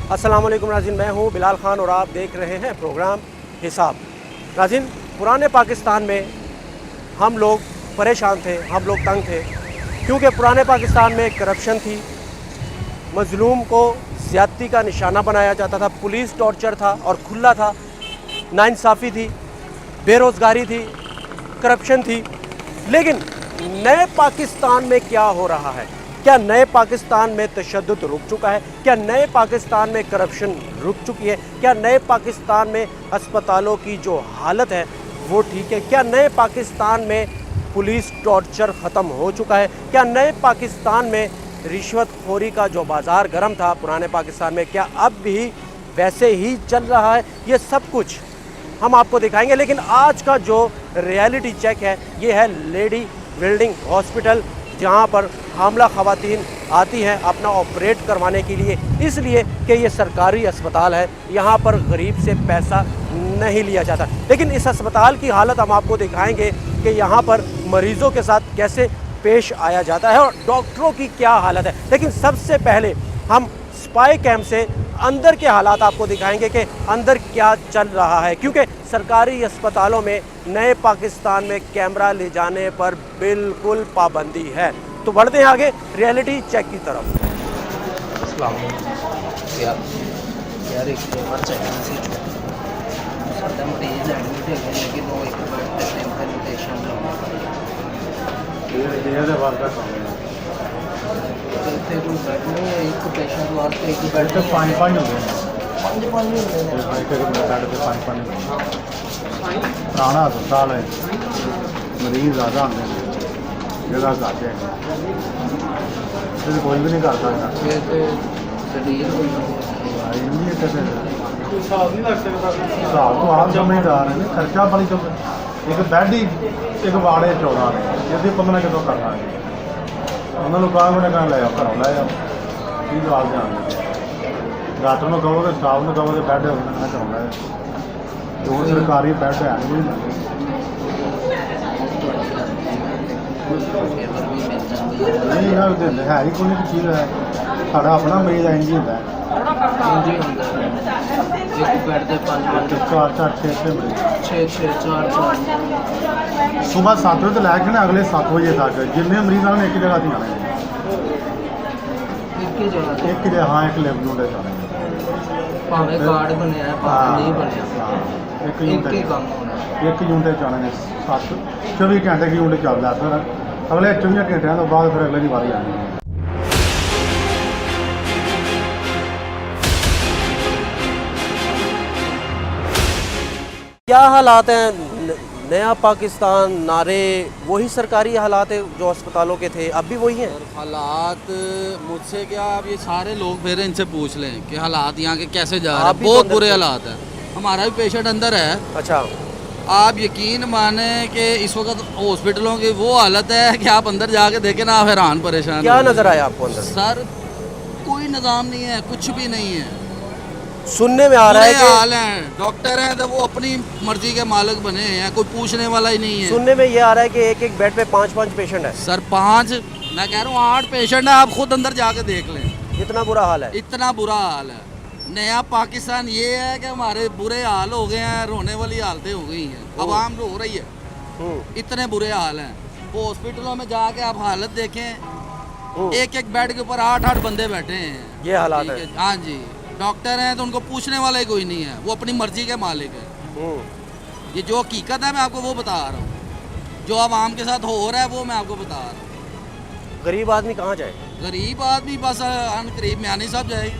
अस्सलाम वालेकुम नाज़रीन, मैं हूं बिलाल ख़ान और आप देख रहे हैं प्रोग्राम हिसाब। नाज़रीन, पुराने पाकिस्तान में हम लोग परेशान थे, हम लोग तंग थे, क्योंकि पुराने पाकिस्तान में करप्शन थी, मज़लूम को ज़्यादती का निशाना बनाया जाता था, पुलिस टॉर्चर था और खुला था, नाइंसाफ़ी थी, बेरोज़गारी थी, करप्शन थी। लेकिन नए पाकिस्तान में क्या हो रहा है? क्या नए पाकिस्तान में तशद्दुद रुक चुका है? क्या नए पाकिस्तान में करप्शन रुक चुकी है? क्या नए पाकिस्तान में अस्पतालों की जो हालत है वो ठीक है? क्या नए पाकिस्तान में पुलिस टॉर्चर ख़त्म हो चुका है? क्या नए पाकिस्तान में रिश्वतखोरी का जो बाज़ार गर्म था पुराने पाकिस्तान में, क्या अब भी वैसे ही चल रहा है? ये सब कुछ हम आपको दिखाएंगे। लेकिन आज का जो रियलिटी चेक है ये है लेडी वेल्डिंग हॉस्पिटल, जहां पर हामला ख़वातीन आती हैं अपना ऑपरेट करवाने के लिए, इसलिए कि ये सरकारी अस्पताल है, यहाँ पर गरीब से पैसा नहीं लिया जाता। लेकिन इस अस्पताल की हालत हम आपको दिखाएंगे कि यहाँ पर मरीज़ों के साथ कैसे पेश आया जाता है और डॉक्टरों की क्या हालत है। लेकिन सबसे पहले हम स्पाई कैंप से अंदर के हालात आपको दिखाएंगे कि अंदर क्या चल रहा है, क्योंकि सरकारी अस्पतालों में नए पाकिस्तान में कैमरा ले जाने पर बिल्कुल पाबंदी है। तो बढ़ते हैं आगे रियलिटी चेक की तरफ। पुराना अस्पताल है, मरीज ज़्यादा आते हैं, जगह घट है, कोई भी नहीं कर सकता। हिसाब तो आप समझदार हैं, खर्चा बड़ी तो एक बैड ही एक वाड़े 14 ने यदि 15 कितों करना है उन्होंने कहा मैंने कहना ले आओ घरों ले आओ की जवाब ध्यान डॉक्टर को कहो तो स्टाफ को कहो तो बैड उन्होंने घरों ले जो सरकारी बैड है नहीं यार है ही कोई चीज़ है, साढ़ा अपना मरीज इंज ही होता है। सुबह 7 बजे तो लैके ना अगले 7 बजे तक जिन्हें मरीज आने एक जगह आने एक जगह, हाँ एक लेवल होंगे जाने एक यूनिट जाने 24 घंटे की यूनिट चल रहा है, अगले 24 घंटे तो बाद फिर अगले की बारी आनी है। क्या हालात हैं? नया पाकिस्तान नारे वही सरकारी हालात है जो अस्पतालों के थे, अब भी वही हैं। और हालात मुझसे क्या, अब ये सारे लोग फिर इनसे पूछ लें कि हालात यहाँ के कैसे जा रहे हैं। बहुत बुरे हालात हैं, हमारा भी पेशेंट अंदर है। अच्छा, आप यकीन माने कि इस वक्त हॉस्पिटलों की वो हालत है कि आप अंदर जाके देखें ना, आप हैरान परेशान। क्या नजर आया आपको अंदर? सर कोई निज़ाम नहीं है, कुछ भी नहीं है। सुनने में आ रहा है कि हाल है, डॉक्टर हैं तो वो अपनी मर्जी के मालिक बने हैं, कोई पूछने वाला ही नहीं है। सुनने में ये आ रहा है कि एक एक बेड पे 5-5 पेशेंट है। सर 5, मैं कह रहा हूँ 8 पेशेंट है, आप खुद अंदर जाके देख लें। इतना बुरा हाल है? इतना बुरा हाल है। नया पाकिस्तान ये है कि हमारे बुरे हाल हो गए हैं, रोने वाली हालतें हो गई हैं, आवाम रो रही है, इतने बुरे हाल हैं। वो हॉस्पिटलों में जाके आप हालत देखें, एक एक बेड के ऊपर 8-8 बंदे बैठे हैं। ये हालात है। हाँ जी, डॉक्टर हैं तो उनको पूछने वाला ही कोई नहीं है, वो अपनी मर्जी के मालिक है। ये जो हकीकत है मैं आपको वो बता रहा हूँ, जो आवाम के साथ हो रहा है वो मैं आपको बता रहा हूँ। गरीब आदमी कहाँ जाए? गरीब आदमी बस करीब म्यानी साहब जाएगी,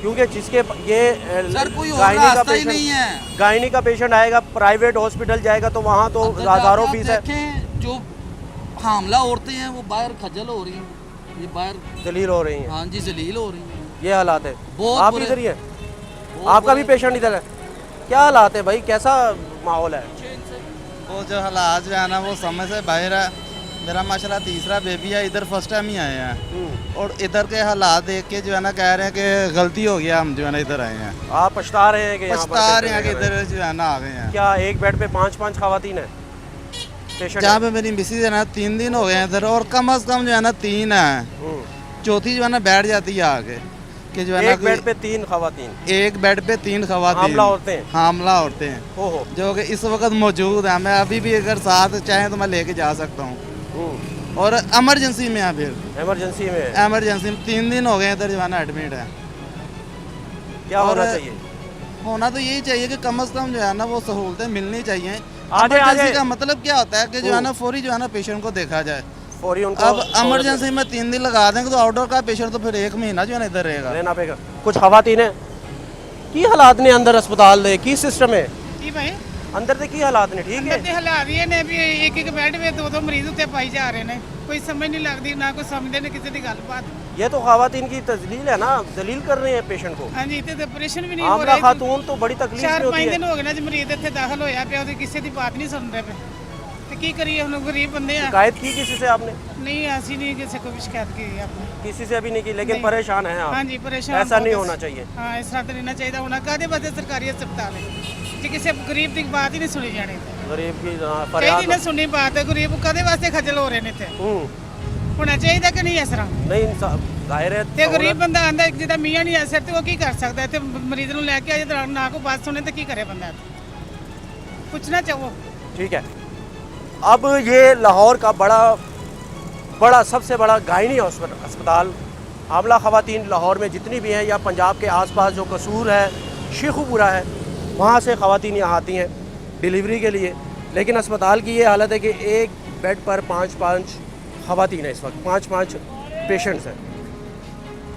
क्योंकि जिसके ये सर कोई और गायनी का रास्ता ही पेशेंट नहीं है। गायनी का पेशेंट आएगा, प्राइवेट हॉस्पिटल जाएगा तो वहाँ तो हज़ारों आप फीस है। देखें जो हामला औरतें हैं वो बाहर खजल हो रही हैं, ये बाहर जलील हो रही हैं। हाँ जी जलील हो रही हैं। ये हालात है। बहुत आप बुरे। इधर ही है, आपका भी पेशेंट इधर है। क्या हालात है भाई, कैसा माहौल है? वो जो हालात जो है ना वो समझ से बाहर है। मेरा माशाल्लाह तीसरा बेबी है, इधर फर्स्ट टाइम ही आए हैं और इधर के हालात देख के जो है ना कह रहे हैं कि गलती हो गया, हम जो है ना इधर आए हैं। आप पछता रहे हैं कि यहाँ पर पछता रहे हैं कि इधर जो है ना आ गए हैं। क्या एक बेड पे 5-5 खवातीन है पेशेंट? जहाँ पे मेरी मिसेज है ना 3 दिन हो गए हैं इधर, और कम अज कम जो है ना 3 है, चौथी जो है ना बैठ जाती है आके। कि जो है ना एक बेड पे 3 खवातीन, एक बेड पे 3 खवातीन हामला औरतें। हामला औरतें हैं ओहो। जो कि इस वक्त मौजूद हैं। मैं अभी भी अगर साथ चाहें तो मैं लेके जा सकता हूँ। और इमरजेंसी में है, फिर इमरजेंसी में है। इमरजेंसी में 3 दिन हो गए इधर जो है ना एडमिट है। क्या और होना चाहिए? होना तो यही चाहिए कि कम से कम जो है ना वो सहूलतें मिलनी चाहिए। आगे इमरजेंसी का मतलब क्या होता है कि जो है ना फौरी जो है ना पेशेंट को देखा जाए। फौरी उनको अब इमरजेंसी में 3 दिन लगा देंगे तो आउटडोर का पेशेंट तो फिर 1 महीना जो है ना इधर रहेगा। लेना पड़ेगा। कुछ खवातीन है की हालात ने अंदर अस्पताल दे की सिस्टम है जी भाई अंदर दे की हालात ने ठीक है? अंदर हालात ये ने भी एक बेड में 2-2 मरीज उत्ते पाई जा रहे हैं। कोई समझ नहीं लगती, ना कोई समझते ने किसी की गलबात। ये तो खवातीन की तजलील है ना, दलील कर रहे हैं पेशेंट को। हाँ जी, इतने ऑपरेशन भी नहीं हो आमला रहे। खातून तो बड़ी तकलीफ में होती 4-5 है। दिन हो गए ना जी मरीज इतने दाखिल होया पे और किसी की बात नहीं सुन रहे पे। तो की करिए, हम लोग गरीब बंदे हैं। शिकायत की किसी से आपने? नहीं, ऐसी नहीं किसी को भी शिकायत की आपने। किसी से अभी नहीं की, लेकिन नहीं। परेशान हैं आप। हाँ जी, परेशान। ऐसा नहीं बहुत होना चाहिए। हाँ, इस तरह तो नहीं चाहिए होना। कादे बदे सरकारी अस्पताल है जी, किसी गरीब की बात ही नहीं सुनी जानी। गरीब की चाहिए ना सुनी बात है, गरीब कदे वास्ते खजल हो रहे थे। होना चाहिए कि नहीं इस तरह? नहीं जाहिर है ਤੇ ਗਰੀਬ ਬੰਦਾ ਆਂਦਾ ਜਿਹਦਾ ਮੀਆਂ ਨਹੀਂ ਆ ਸਿਰ ਤੇ ਉਹ ਕੀ ਕਰ ਸਕਦਾ? ਤੇ ਮਰੀਜ਼ ਨੂੰ ਲੈ ਕੇ ਆਏ ਤੇ ਨਾ ਕੋ ਬਾਤ ਸੁਣੇ ਤੇ ਕੀ करे बंदा? पूछना चाहो। ठीक है। अब ये लाहौर का बड़ा सबसे बड़ा गायनी अस्पताल हामला खवातीन लाहौर में जितनी भी हैं या पंजाब के आसपास जो कसूर है, शेखुपुरा है, वहाँ से खवातीन यहाँ आती हैं डिलीवरी के लिए। लेकिन अस्पताल की ये हालत है कि एक बेड पर 5-5 खवातीन है इस वक्त, 5-5 पेशेंट्स हैं।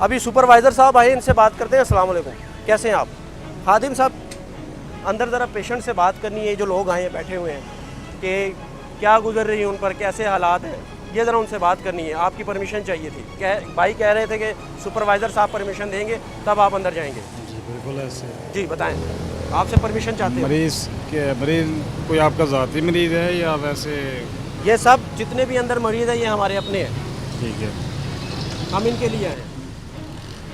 अभी सुपरवाइज़र साहब आए, इनसे बात करते हैं। अस्सलाम वालेकुम, कैसे हैं आप? खादिम साहब, अंदर ज़रा पेशेंट से बात करनी है। जो लोग आए हैं बैठे हुए हैं कि क्या गुजर रही है उन पर, कैसे हालात हैं, ये ज़रा उनसे बात करनी है। आपकी परमिशन चाहिए थी। भाई कह रहे थे कि सुपरवाइज़र साहब परमिशन देंगे तब आप अंदर जाएंगे। जी बिल्कुल ऐसे। जी बताएं, आपसे परमिशन चाहते हैं। मरीज़ कोई आपका ज़ाती मरीज़ है या वैसे? ये सब जितने भी अंदर मरीज़ हैं ये हमारे अपने हैं, ठीक है। हम इनके लिए आए हैं।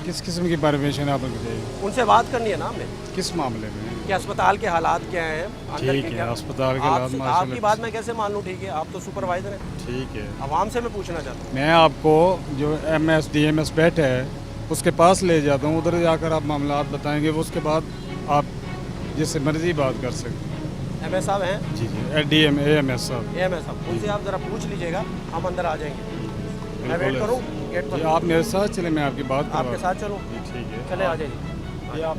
किस किस्म की परमिशन आपको चाहिए? उनसे बात करनी है ना हमने किस मामले में? कि अस्पताल के हालात क्या हैं अंदर ठीक के है, क्या। अस्पताल के हालात आपकी माशाल्लाह। बात मैं कैसे मान लूँ? ठीक है, आप तो सुपरवाइज़र हैं। ठीक है। आवाम से मैं पूछना चाहता हूँ। मैं आपको जो MS DMS बेड है उसके पास ले जाता हूँ, उधर जाकर आप मामला बताएंगे, वो उसके बाद आप जिससे मर्जी बात कर सकते हैं। MS साहब हैं? जी जी, AMS साहब। AMS साहब, उनसे आप ज़रा पूछ लीजिएगा, हम अंदर आ जाएंगे। मैं वेट बिल्कुल करूँ गेट जी, पर? आप मेरे साथ चले, मैं आपकी बात आपके करवा- साथ चलूँ? जी ठीक है। चले आ जाइए। ये आप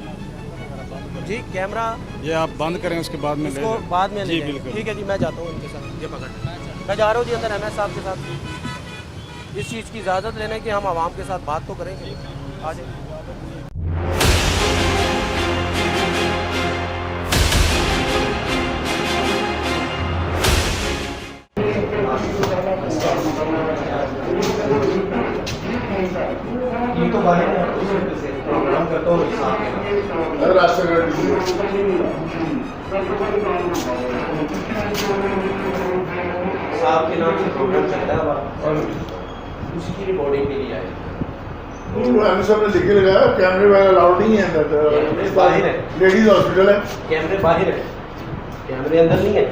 जी कैमरा ये आप बंद करें, उसके बाद में ले इसको जाएं। बाद में ले जी जाएंगे। बिल्कुल। ठीक है जी, मैं जाता हूँ इनके साथ। ये पकड़, मैं जा रहा हूँ जी अंदर MS साहब के साथ। इस चीज़ की इजाज़त लेने की हम आवाम के साथ बात तो करेंगे। आ जाइए। ये तो बाहर है, उसे प्रोग्राम करता हूँ साहब के नाम से प्रोग्राम चलता है और उसकी रिकॉर्डिंग के लिए आए। लिखे लगाया कैमरे वगैरह अलाउड नहीं है कैमरे बाहर है। अंदर। लेडीज हॉस्पिटल है। कैमरे बाहर है, कैमरे अंदर नहीं है।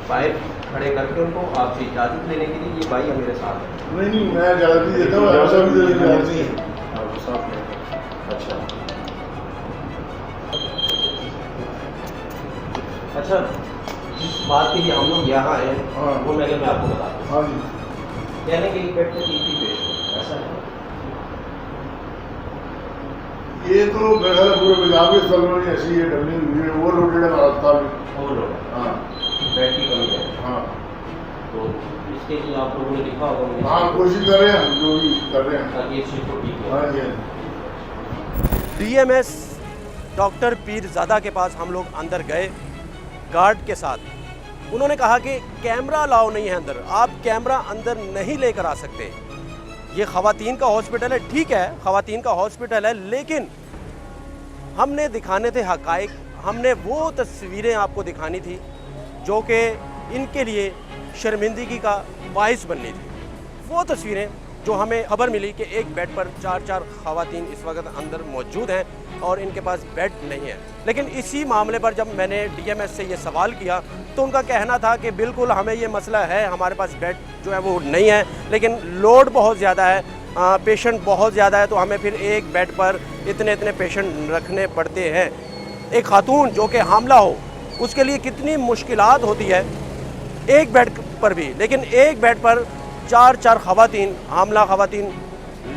बाहर खड़े करके उनको आपसे इजाज़त लेने के लिए ये भाई है मेरे साथ है। नहीं मैं इजाज़त भी देता हूँ, ऐसा भी देने की इजाज़त नहीं है। अच्छा अच्छा, जिस बात के लिए हम लोग यहाँ आए हैं हाँ। वो मैं आपको बताता हूँ। हाँ जी। कहने के एक बेड पे 3 पेश ऐसा है। ये तो मेरा ख्याल है पूरे पंजाब के स्थल में ऐसी है, डबलिंग हुई है, वो लोडेड है अस्पताल में। ओवरलोड, हाँ बेड की कमी है। हाँ तो इसके लिए आप लोगों ने लिखा होगा मुझे, हाँ, कोशिश कर रहे हैं हम, जो भी कर रहे हैं। ताकि इस चीज़ को ठीक हो। हाँ जी। DMS डॉक्टर पीरज़ादा के पास हम लोग अंदर गए गार्ड के साथ। उन्होंने कहा कि कैमरा अलाउ नहीं है अंदर, आप कैमरा अंदर नहीं लेकर आ सकते। ये ख़वातीन का हॉस्पिटल है, ठीक है ख़वातीन का हॉस्पिटल है, लेकिन हमने दिखाने थे हक़ाइक़, हमने वो तस्वीरें आपको दिखानी थी जो कि इनके लिए शर्मिंदगी का बाइस बननी थी। वो तस्वीरें जो हमें खबर मिली कि एक बेड पर 4-4 ख़वातीन इस वक्त अंदर मौजूद हैं और इनके पास बेड नहीं है। लेकिन इसी मामले पर जब मैंने DMS से ये सवाल किया तो उनका कहना था कि बिल्कुल हमें ये मसला है, हमारे पास बेड जो है वो नहीं है, लेकिन लोड बहुत ज़्यादा है, पेशेंट बहुत ज़्यादा है तो हमें फिर एक बेड पर इतने इतने पेशेंट रखने पड़ते हैं। एक खातून जो कि हामला हो उसके लिए कितनी मुश्किलात होती है एक बेड पर भी, लेकिन एक बेड पर चार चार ख़वातीन, हामला ख़वातीन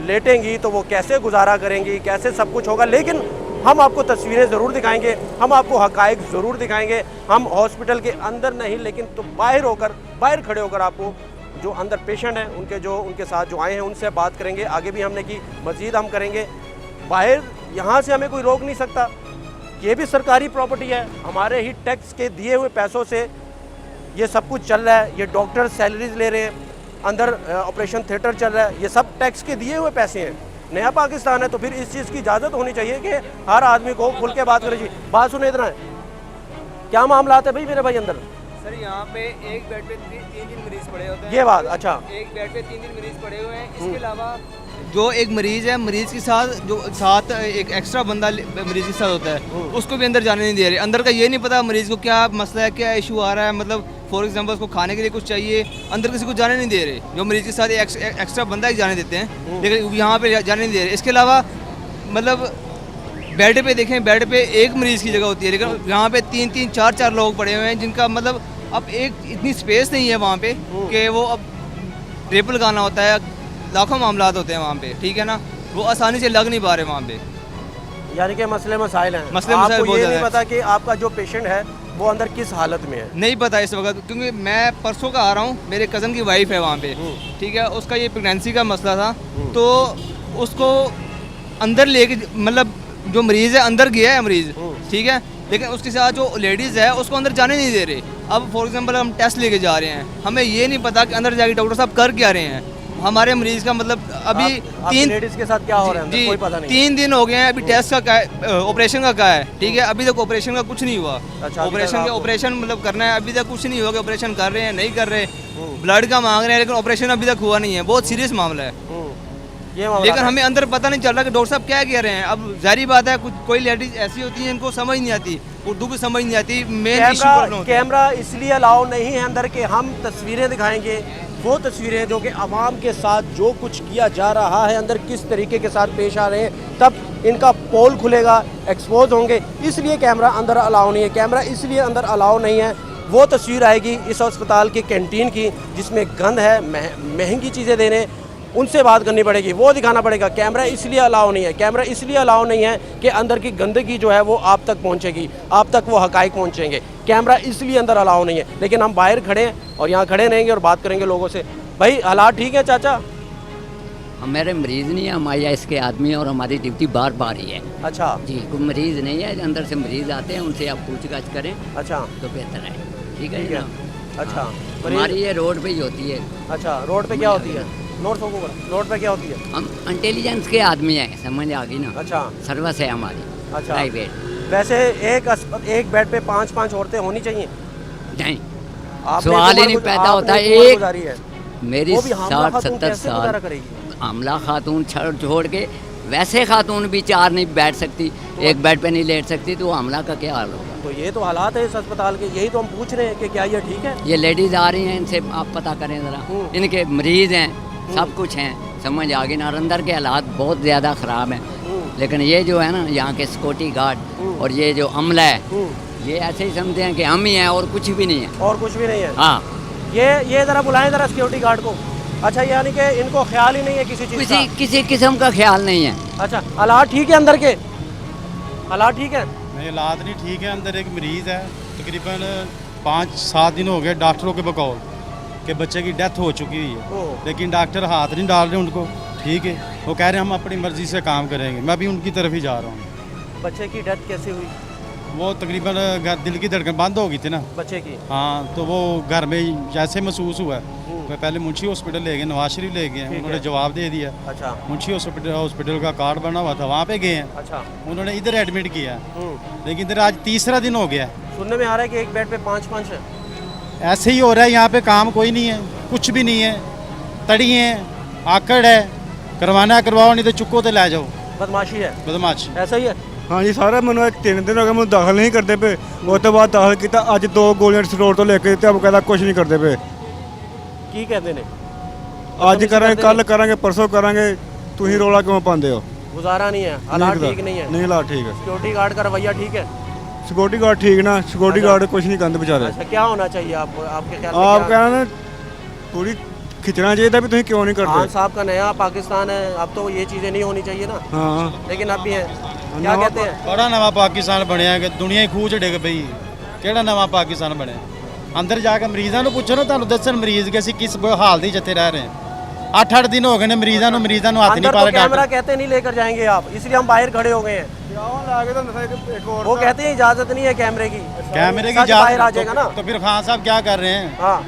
लेटेंगी तो वो कैसे गुजारा करेंगी, कैसे सब कुछ होगा। लेकिन हम आपको तस्वीरें ज़रूर दिखाएंगे, हम आपको हक़ाइक़ ज़रूर दिखाएंगे। हम हॉस्पिटल के अंदर नहीं लेकिन तो बाहर खड़े होकर आपको जो अंदर पेशेंट हैं उनके साथ जो आए हैं उनसे बात करेंगे। आगे भी हमने की, मज़ीद हम करेंगे। बाहर यहाँ से हमें कोई रोक नहीं सकता, ये भी सरकारी प्रॉपर्टी है, हमारे ही टैक्स के दिए हुए पैसों से ये सब कुछ चल रहा है। ये डॉक्टर सैलरीज ले रहे हैं, अंदर ऑपरेशन थिएटर चल रहा है, ये सब टैक्स के दिए हुए पैसे हैं। नया पाकिस्तान है तो फिर इस चीज़ की इजाज़त होनी चाहिए कि हर आदमी को खुल के बात करे। जी बात सुने, इतना है क्या मामला है भाई मेरे भाई अंदर? सर यहाँ पे एक बेड पे तीन मरीज पड़े होते हैं। ये बात, अच्छा। एक बेड पे तीन मरीज पड़े हुए हैं। इसके अलावा जो एक मरीज है, मरीज के साथ एक एक्स्ट्रा बंदा मरीज के साथ होता है, उसको भी अंदर जाने नहीं दे रहे। अंदर का ये नहीं पता मरीज को क्या मसला है, क्या इशू आ रहा है। मतलब फॉर एग्जांपल उसको खाने के लिए कुछ चाहिए, अंदर किसी को जाने नहीं दे रहे। जो मरीज के साथ एक्स्ट्रा बंदा ही जाने देते हैं, लेकिन यहाँ पे जाने नहीं दे रहे। इसके अलावा मतलब बेड पे देखें, बेड पे एक मरीज की जगह होती है, लेकिन यहाँ पे तीन चार लोग पड़े हुए हैं जिनका मतलब अब एक इतनी स्पेस नहीं है वहाँ पे कि वो अब ड्रिप लगाना होता है। लाखों मामला होते हैं वहाँ पे, ठीक है ना, वो आसानी से लग नहीं पा रहे वहाँ पे। यानी कि मसले मसाइल हैं। मसले मसाइल आपको बहुत ये नहीं ज़्यादा पता कि आपका जो पेशेंट है वो अंदर किस हालत में है? नहीं पता इस वक्त, क्योंकि मैं परसों का आ रहा हूँ, मेरे कज़न की वाइफ है वहाँ पे, ठीक है। उसका ये प्रेगनेंसी का मसला था, तो उसको अंदर लेके मतलब जो मरीज़ है अंदर गया है मरीज़, ठीक है, लेकिन उसके साथ जो लेडीज़ है उसको अंदर जाने नहीं दे रहे। अब फॉर एग्जांपल हम टेस्ट लेके जा रहे हैं, हमें ये नहीं पता कि अंदर जाके डॉक्टर साहब कर क्या रहे हैं। हमारे मरीज़ का मतलब अभी तीन लेडीज़ के साथ क्या हो रहा है जी कोई पता नहीं। 3 दिन हो गए हैं, अभी टेस्ट का क्या है, ऑपरेशन का क्या है, ठीक है, अभी तक ऑपरेशन का कुछ नहीं हुआ। अच्छा, अभी तक ऑपरेशन मतलब करना है, अभी तक कुछ नहीं हुआ कि ऑपरेशन कर रहे हैं नहीं कर रहे। ब्लड का मांग रहे हैं, लेकिन ऑपरेशन अभी तक हुआ नहीं है। बहुत सीरियस मामला है, ये मामला लेकिन है। हमें अंदर पता नहीं चल रहा कि डॉक्टर साहब क्या कह रहे हैं। अब जाहिर बात है, कुछ कोई लेडीज ऐसी होती हैं इनको समझ नहीं आती, उर्दू की समझ नहीं आती। मेन इशू कैमरा इसलिए अलाउ नहीं है अंदर के, हम तस्वीरें दिखाएंगे, वो तस्वीरें जो कि आवाम के साथ जो कुछ किया जा रहा है, अंदर किस तरीके के साथ पेश आ रहे हैं, तब इनका पोल खुलेगा, एक्सपोज होंगे। इसलिए कैमरा अंदर अलाउ नहीं है। कैमरा इसलिए अंदर अलाउ नहीं है, वो तस्वीर आएगी इस अस्पताल की कैंटीन की जिसमें गंद है, महंगी चीज़ें देने, उनसे बात करनी पड़ेगी, वो दिखाना पड़ेगा। कैमरा इसलिए अलाउ नहीं है, कैमरा इसलिए अलाउ नहीं है कि अंदर की गंदगी जो है वो आप तक पहुंचेगी, आप तक वो हक़ाइक़ पहुंचेंगे। कैमरा इसलिए अंदर अलाउ नहीं है, लेकिन हम बाहर खड़े हैं और यहाँ खड़े रहेंगे और बात करेंगे लोगों से। भाई हालात ठीक है चाचा? हमारे मरीज़ नहीं है, हमारे इसके आदमी और हमारी ड्यूटी बार बार ही है। अच्छा जी, कोई मरीज़ नहीं है, अंदर से मरीज़ आते हैं, उनसे आप पूछताछ करें अच्छा तो बेहतर है। ठीक है ठीक है। ना? अच्छा हाँ, हमारी ये रोड पे ही होती है। अच्छा, रोड पे क्या होती है? रोड पे क्या होती है? हम इंटेलिजेंस के आदमी हैं, समझ आ गई ना। अच्छा सर्विस है हमारी अच्छा। प्राइवेट। वैसे एक बेड पे 5-5 औरतें होनी चाहिए? नहीं, आपने सवाल ही उम्र नहीं गुज- पैदा आपने होता। उम्र गुजारी है, मेरी वो भी हामला 60-70 खातून कैसे गुजारा साल करेगी? आमला खातून छोड़ के वैसे खातून भी 4 नहीं बैठ सकती, एक बेड पे नहीं लेट सकती, तो आमला का क्या हाल होगा? तो ये तो हालात है इस अस्पताल के, यही तो हम पूछ रहे हैं कि क्या ये ठीक है? ये लेडीज आ रही हैं, इनसे आप पता करें ज़रा, इनके मरीज़ हैं, सब कुछ हैं, समझ आ गई ना। और अंदर के हालात बहुत ज़्यादा ख़राब हैं, लेकिन ये जो है ना यहाँ के सिक्योरिटी गार्ड और ये जो अमला है, ये ऐसे ही समझते हैं कि हम ही हैं और कुछ भी नहीं है। और कुछ भी नहीं है? हाँ, ये ज़रा बुलाएं ज़रा सिक्योरिटी गार्ड को। अच्छा, यानी कि इनको ख्याल ही नहीं है किसी चीज़ का? किसी किस्म का ख्याल नहीं है। अच्छा, हालात ठीक है अंदर के? हालात ठीक है? नहीं, हालात नहीं ठीक है। अंदर एक मरीज़ है, तकरीबन 5-7 दिन हो गए डॉक्टरों के बकौल कि बच्चे की डेथ हो चुकी हुई है, लेकिन डॉक्टर हाथ नहीं डाल रहे उनको। ठीक है, वो कह रहे हैं हम अपनी मर्ज़ी से काम करेंगे। मैं भी उनकी तरफ ही जा रहा हूँ। बच्चे की डेथ कैसे हुई? वो तकरीबन दिल की धड़कन बंद हो गई थी ना बच्चे की? हाँ, तो वो घर में जैसे महसूस हुआ, मैं पहले मुंशी हॉस्पिटल ले गए, नवाज शरीफ ले गए, उन्होंने जवाब दे दिया। अच्छा। मुंशी हॉस्पिटल का कार्ड बना हुआ था, वहाँ पे गए हैं। अच्छा। उन्होंने इधर एडमिट किया, लेकिन इधर आज तीसरा दिन हो गया। सुनने में आ रहा है कि एक बेड पे 5-5 है। ऐसे ही हो रहा है, यहाँ पे काम कोई नहीं है, कुछ भी नहीं है। तड़ी है, आकड़ है, करवाना करवाओ, नहीं तो चुको तो ले जाओ। बदमाशी है? बदमाशी ऐसा ही है? हाँ जी, सारा मैंने 3 दिन हो गए, मैं दाखिल नहीं करते पे, वो तो बाद दाखिल किया, अज 2 गोलियां रोड तो लेके दिते, अब कहता कुछ नहीं करते पे। की कहते ने? ਅੱਜ ਕਰਾਂਗੇ ਕੱਲ ਕਰਾਂਗੇ ਪਰਸੋਂ ਕਰਾਂਗੇ ਤੁਸੀਂ ਰੋਲਾ ਕਿਉਂ ਪਾਉਂਦੇ ਹੋ गुजारा नहीं है, हालात ठीक नहीं है। नहीं हालात ठीक है। सिक्योरिटी गार्ड का रवैया ठीक है? सिक्योरिटी गार्ड ठीक ना, सिक्योरिटी गार्ड कुछ नहीं करते बेचारे। अच्छा, क्या होना चाहिए आपके ख्याल में? आप क्या? कहना थोड़ी खिंचना चाहिए था भी तुम क्यों नहीं खान करते। साहब का नया पाकिस्तान है, अब तो ये चीज़ें नहीं होनी चाहिए ना, हाँ लेकिन अब भी है। क्या कहते हैं? बड़ा नवा पाकिस्तान बनया कि दुनिया ही खूह च डिग पई। ਕਿਹੜਾ ਨਵਾਂ ਪਾਕਿਸਤਾਨ ਬਣਿਆ? ਅੰਦਰ ਜਾ ਕੇ ਮਰੀਜ਼ਾਂ ਨੂੰ ਪੁੱਛੋ ਨਾ, ਤੁਹਾਨੂੰ ਦੱਸਣ ਮਰੀਜ਼ ਕਿ ਅਸੀਂ ਕਿਸ ਹਾਲ ਦੀ ਜਿੱਥੇ ਰਹਿ ਰਹੇ ਹਾਂ। 8-8 दिन हो गए ने मरीज़ों हथ नहीं अंदर पा तो रहे कैमरा डॉक्टर। कहते नहीं लेकर जाएंगे आप, इसलिए हम बाहर खड़े हो गए हैं। वो कहते हैं इजाजत नहीं है कैमरे की। कैमरे की सच बाहर आ इजाजत जाएगा ना। तो फिर खान साहब क्या कर रहे हैं? हाँ,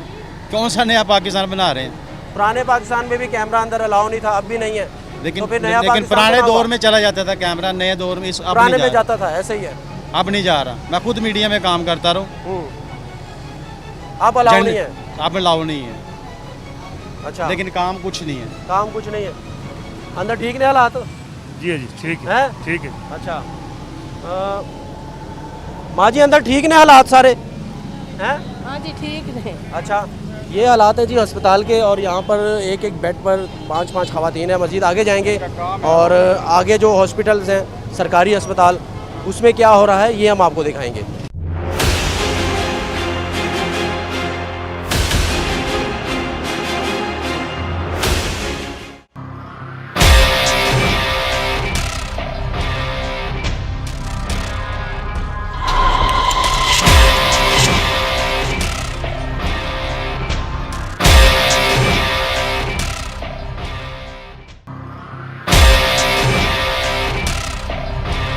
कौन सा नया पाकिस्तान बना रहे हैं? पुराने पाकिस्तान में भी कैमरा अंदर अलाउ नहीं था, अब भी नहीं है। लेकिन तो फिर नया लेकिन पाकिस्तान पुराने बना हुआ। दौर में चला जाता था कैमरा, नए दौर में अब पुराने नहीं में जा जाता था, ऐसे ही है। रहा। अब नहीं जा रहा। मैं खुद मीडिया में काम करता रहूँ। अब अलाउ नहीं है। अब अलाउ नहीं है। अच्छा, लेकिन काम कुछ नहीं है। काम कुछ नहीं है। अंदर ठीक नहीं हालात जी जी ठीक है? ठीक है। अच्छा, माँ जी अंदर ठीक नहीं हालात सारे हैं? हाँ जी ठीक नहीं। अच्छा, ये हालात है जी अस्पताल के, और यहाँ पर एक एक बेड पर 5-5 खवातीन है। मज़ीद आगे जाएंगे और आगे जो हॉस्पिटल्स हैं सरकारी अस्पताल, उसमें क्या हो रहा है ये हम आपको दिखाएंगे।